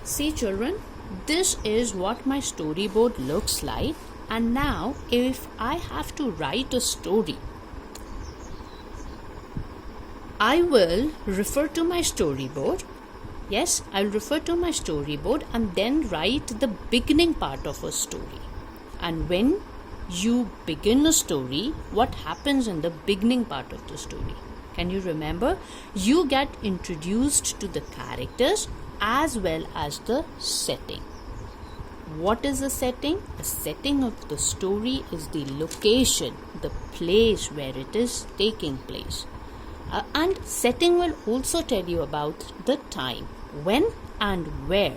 See children, this is what my storyboard looks like, and now if I have to write a story, I will refer to my storyboard. Yes, I'll refer to my storyboard and then write the beginning part of a story. And when you begin a story, what happens in the beginning part of the story? Can you remember? You get introduced to the characters as well as the setting. What is the setting? The setting of the story is the location, the place where it is taking place. And setting will also tell you about the time. When and where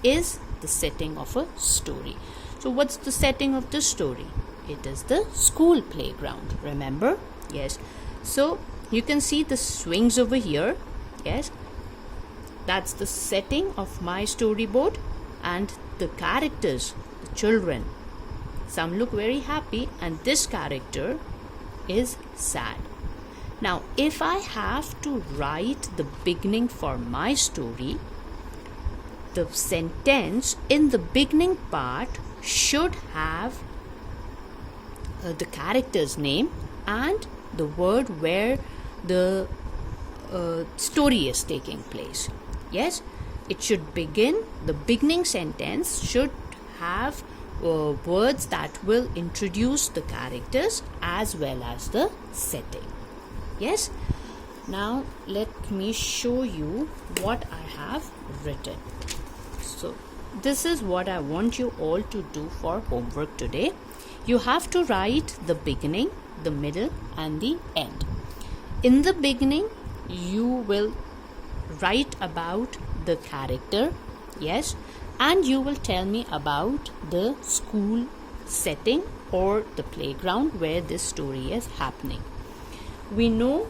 is the setting of a story. So what's the setting of the story? It is the school playground. Remember? Yes. So you can see the swings over here. Yes. That's the setting of my storyboard, and the characters, the children. Some look very happy and this character is sad. Now, if I have to write the beginning for my story, the sentence in the beginning part should have the character's name and the word where the story is taking place. Yes, it should begin, the beginning sentence should have words that will introduce the characters as well as the setting. Yes, now let me show you what I have written. So this is what I want you all to do for homework today. You have to write the beginning, the middle and the end. In the beginning, you will write about the character, yes, and you will tell me about the school setting or the playground where this story is happening. We know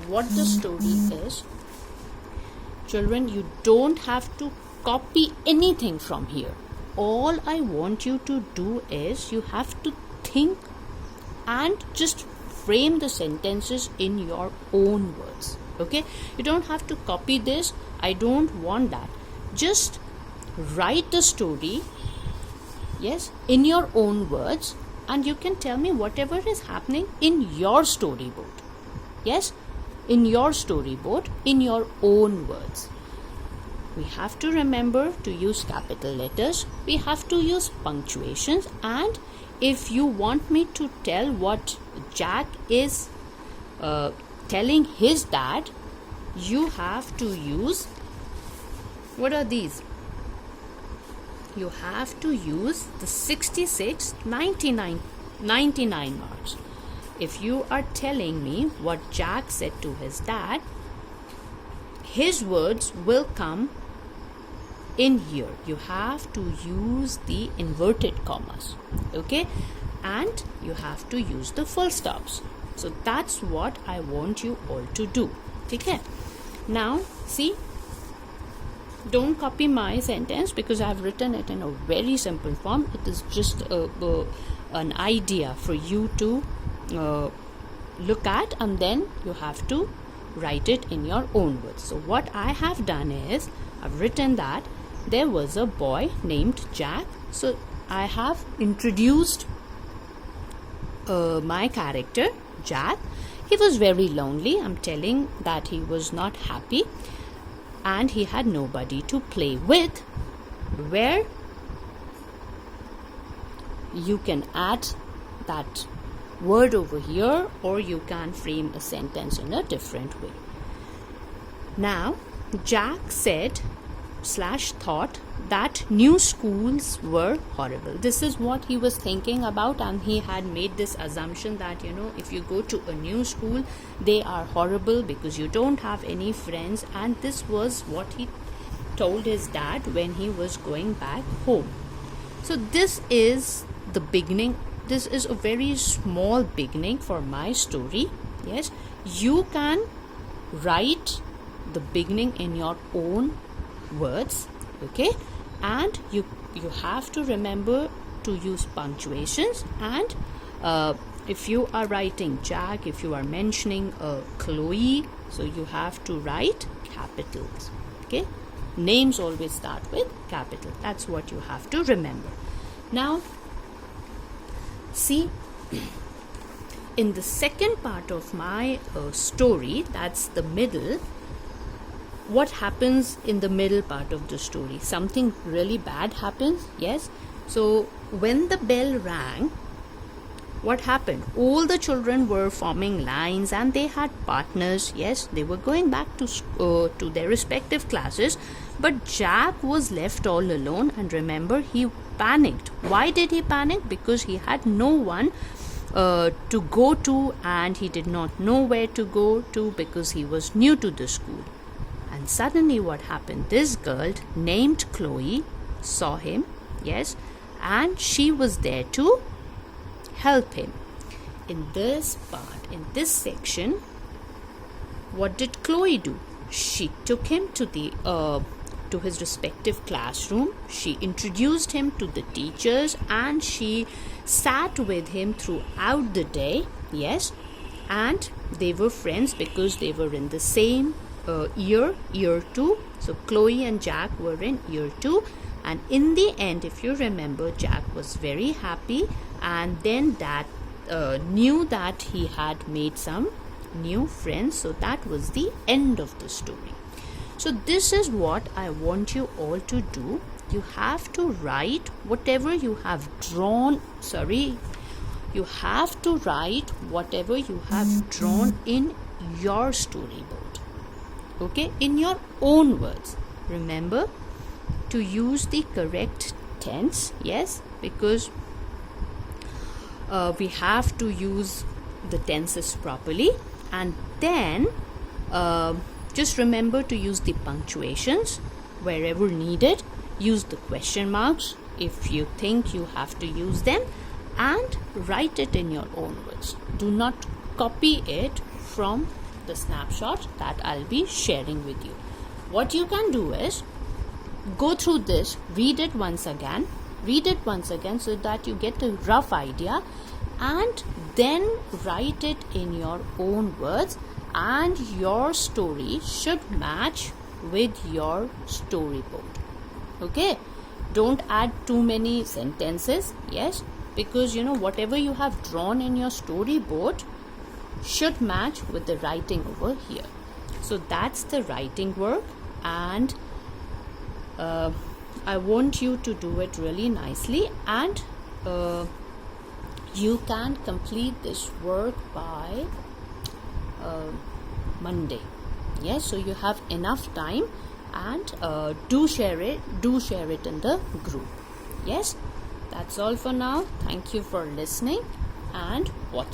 what the story is. Children, you don't have to copy anything from here. All I want you to do is you have to think and just frame the sentences in your own words. Okay, you don't have to copy this. I don't want that. Just write the story, yes, in your own words, and you can tell me whatever is happening in your storyboard. Yes, in your storyboard, in your own words. We have to remember to use capital letters. We have to use punctuations. And if you want me to tell what Jack is telling his dad, you have to use, what are these? You have to use the 66, 99 marks. If you are telling me what Jack said to his dad, his words will come in here. You have to use the inverted commas, okay, and you have to use the full stops. So that's what I want you all to do. Okay, now see, don't copy my sentence because I've written it in a very simple form. It is just an idea for you to look at, and then you have to write it in your own words. So what I have done is I've written that there was a boy named Jack. So I have introduced my character Jack. He was very lonely. I'm telling that he was not happy and he had nobody to play with, where you can add that word over here, or you can frame a sentence in a different way. Now, Jack said / thought that new schools were horrible. This is what he was thinking about, and he had made this assumption that, if you go to a new school, they are horrible because you don't have any friends, and this was what he told his dad when he was going back home. So this is the beginning. This is a very small beginning for my story. Yes, you can write the beginning in your own words, okay, and you have to remember to use punctuations. And if you are writing Jack, if you are mentioning Chloe, so you have to write capitals. Okay, names always start with capital. That's what you have to remember. Now, see, in the second part of my story, that's the middle, what happens in the middle part of the story? Something really bad happens, yes? So when the bell rang, what happened? All the children were forming lines and they had partners, yes? They were going back to their respective classes, but Jack was left all alone, and remember, he panicked. Why did he panic? Because he had no one to go to, and he did not know where to go to because he was new to the school. And suddenly what happened? This girl named Chloe saw him, yes, and she was there to help him. In this part, in this section, what did Chloe do? She took him to his respective classroom. She introduced him to the teachers, and she sat with him throughout the day, yes, and they were friends because they were in the same year 2. So Chloe and Jack were in year 2, and in the end, if you remember, Jack was very happy, and then Dad knew that he had made some new friends. So that was the end of the story. So this is what I want you all to do. You have to write whatever you have drawn. You have to write whatever you have drawn in your storyboard. Okay, in your own words. Remember to use the correct tense, yes, because we have to use the tenses properly. And then just remember to use the punctuations wherever needed. Use the question marks if you think you have to use them, and write it in your own words. Do not copy it from the snapshot that I'll be sharing with you. What you can do is go through this, read it once again so that you get a rough idea, and then write it in your own words, and your story should match with your storyboard. Okay, don't add too many sentences, yes, because whatever you have drawn in your storyboard should match with the writing over here. So that's the writing work, and I want you to do it really nicely, and you can complete this work by Monday. Yes, so you have enough time, and do share it in the group. Yes, that's all for now. Thank you for listening and watching.